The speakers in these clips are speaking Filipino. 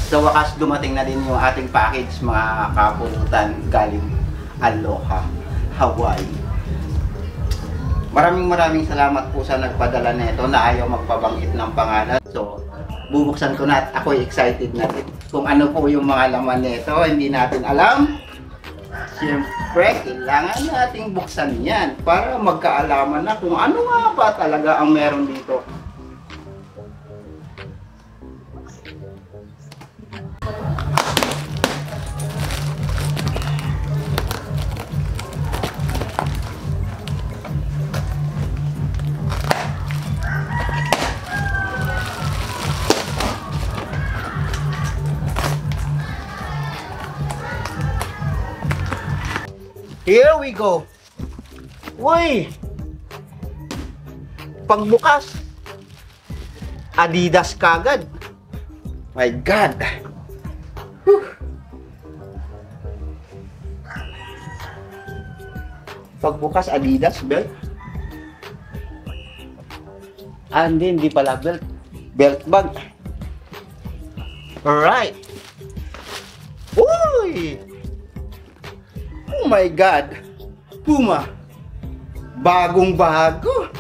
Sa wakas, dumating na din yung ating package, mga kapulutan, galing Aloha, Hawaii. Maraming salamat po sa nagpadala nito na ayaw magpabanggit ng pangalan. So, bubuksan ko na at ako'y excited na din. Kung ano po yung mga laman nito, hindi natin alam. Siyempre, kailangan nating buksan yan para magkaalaman na kung ano nga ba talaga ang meron dito. Here we go. Uy! Pagbukas, Adidas kagad. My God. Whew. Pagbukas, Adidas belt. Hindi pala belt. Belt bag. Alright. Uy! Oh my God! Puma! Bagong bago!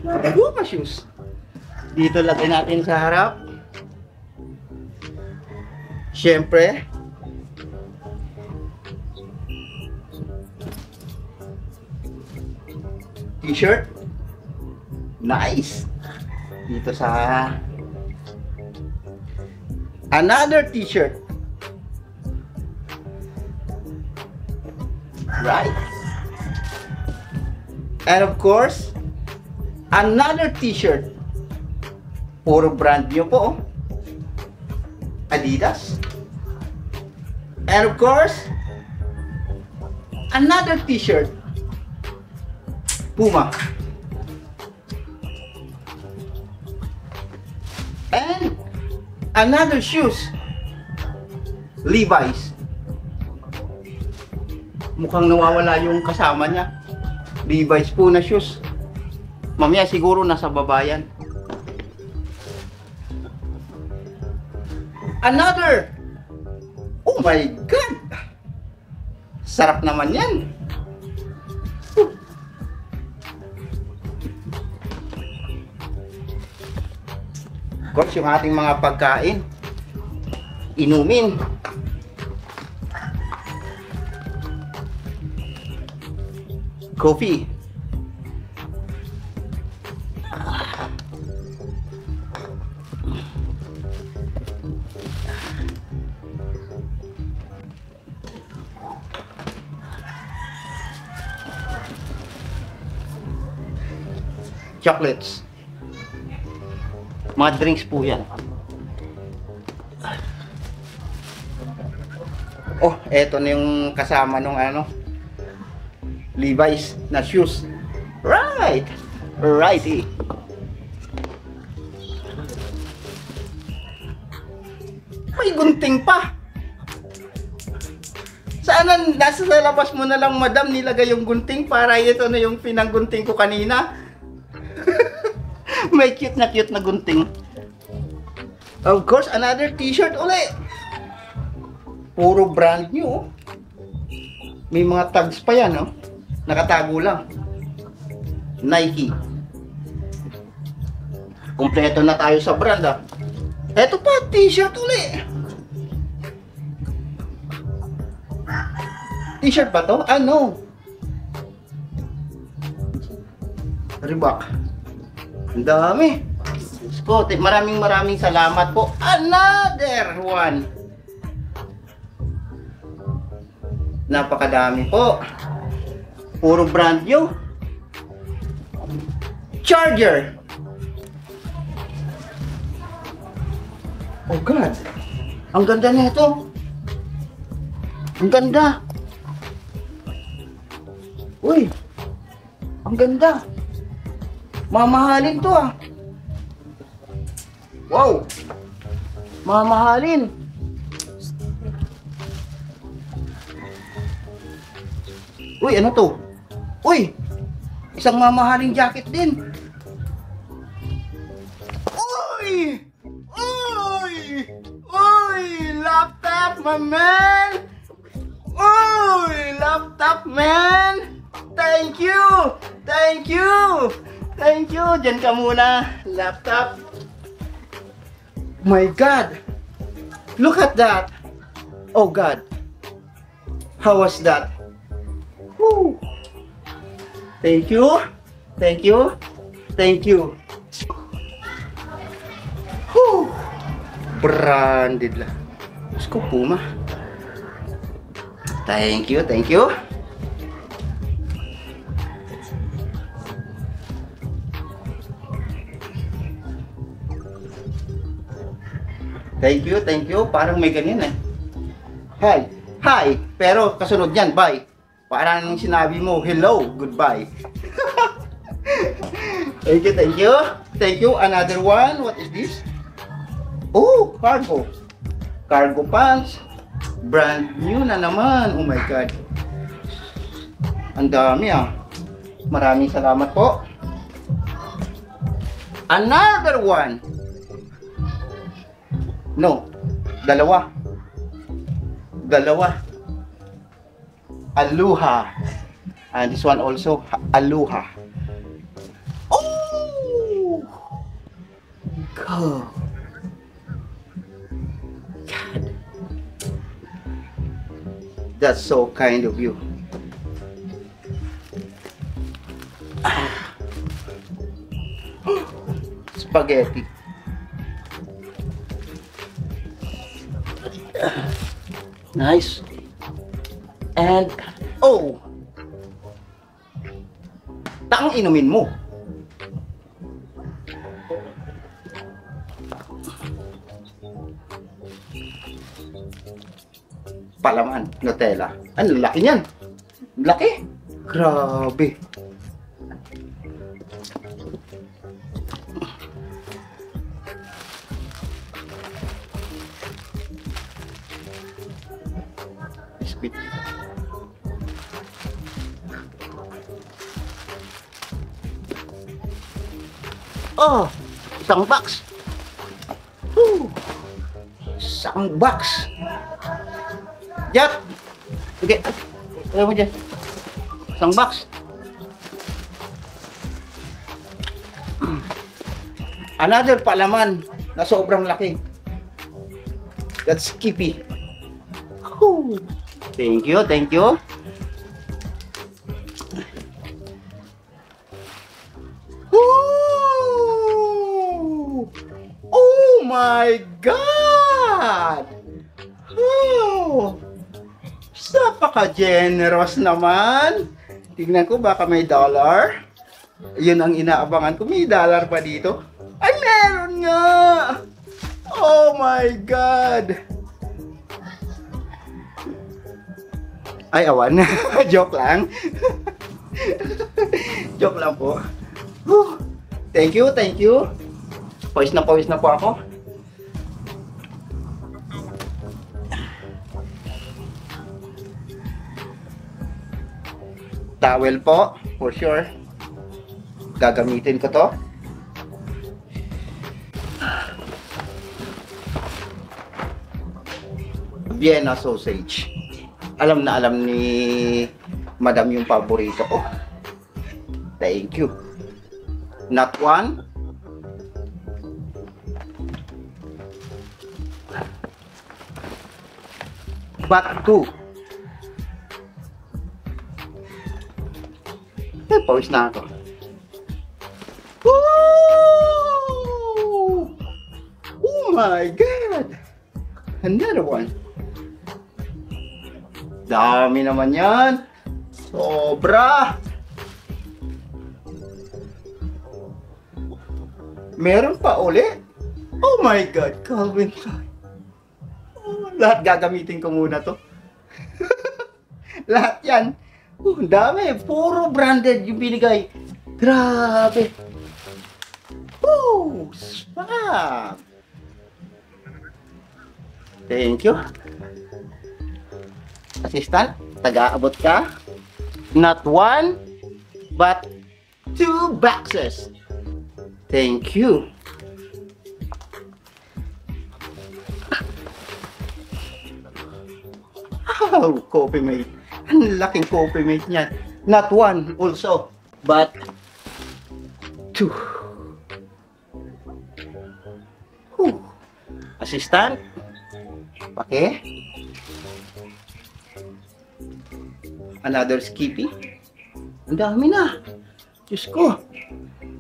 Puma shoes! Dito lagay natin sa harap. Siyempre, t-shirt. Nice! Dito sa another t-shirt. Right? And of course, another t-shirt. Puro brand nyo po. Adidas. And of course, another t-shirt. Puma. And another shoes. Levi's. Mukhang nawawala yung kasama niya. Levi's po na shoes. Mamaya siguro nasa babayan. Another. Oh my God. Sarap naman yan. Of course, yung ating mga pagkain. Inumin. Coffee. Chocolates. Mga drinks po yan. Oh, eto na yung kasama nung ano, Levi's na shoes. Right! Righty. May gunting pa. Sana nasa labas mo na lang, madam, nilagay yung gunting para ito na yung pinanggunting ko kanina. May cute na gunting. Of course, another t-shirt uli. Puro brand new. May mga tags pa yan, no? Nakatago lang. Nike. Kompleto na tayo sa brand, ah. Eto pa, t-shirt uli. T-shirt ba to? No. Reebok. Ang dami. Scott, maraming salamat po. Another one. Napakadami po. Puro brand new. Charger. Oh God. Ang ganda nito. Ang ganda. Uy. Ang ganda. Mamahalin to, ah. Wow. Mamahalin. Uy, ano to? Uy! Isang mamahaling jacket din. Uy! Uy! Uy! Laptop, my man! Uy! Laptop, man! Thank you! Thank you! Thank you! Diyan ka muna, laptop. My God! Look at that! Oh God! How was that? Woo! Thank you! Thank you! Thank you! Woo! Branded lang. Diyos ko, Puma. Thank you! Thank you! Thank you. Parang may ganyan eh. Hi. Hi. Pero kasunod yan, bye. Parang sinabi mo, hello, goodbye. Thank you. Thank you. Another one. What is this? Oh, cargo. Cargo pants. Brand new na naman. Oh my God. Ang dami ah. Maraming salamat po. Another one. No, dalawa. Aloha. And this one also, Aloha. Oh! God. That's so kind of you. Spaghetti. Nice. And oh, tang inumin mo. Palaman, Nutella. Ang laki niyan. Laki. Grabe. Biscuit. Oh, isang box. Isang box. Jat. Sige. Ano mo dyan? Isang box. Another palaman na sobrang laki. That's Skippy. Whew. Thank you. Woo! Oh my God! Oh! Napaka-generous naman. Tignan ko baka may dollar. Yun ang inaabangan ko. May dollar pa dito. Ay, meron nga! Oh my God! Ay, awan. Joke lang. Joke lang po. Whew. Thank you. Pawis na po ako. Towel po, for sure. Gagamitin ko to. Vienna sausage. Alam na alam ni Madam yung paborito ko. Thank you. Not one. But two. Pawis na ako. Woo! Oh my God! Another one. Dami naman yan. Sobra. Meron pa ulit. Oh my God, Calvin Klein. Oh, lahat gagamitin ko muna to. Lahat yan. Ang dami. Puro branded yung binigay. Grabe. Woo! Spam! Thank you. Assistant, taga-abot ka. Not one, but 2 boxes. Thank you. Oh, Coffee Mate. Ang laking Coffee Mate niyan. Not one also, but 2. Whew. Assistant. Okay. Another Skippy. Ang dami na. Diyos ko.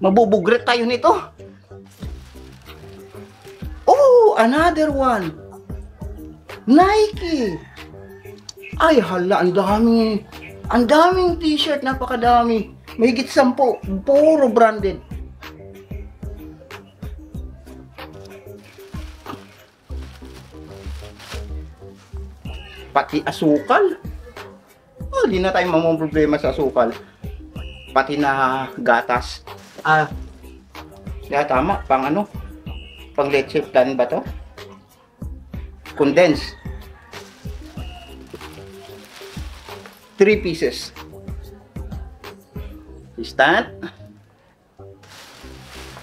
Mabubugret tayo nito. Oh, another one. Nike. Ay, hala, ang daming t-shirt, napakadami. Mahigit 10, puro branded. Pati asukal. Oh, di na tayo mamang problema sa asukal. Pati na gatas. Tama, pang ano? Pang leche plan ba to? Condensed. 3 pieces. Stand.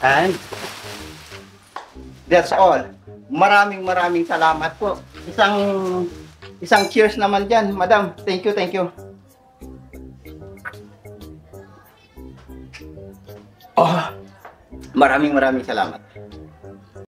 And that's all. Maraming salamat po. Isang cheers naman dyan, madam. Thank you, thank you. Oh, maraming salamat.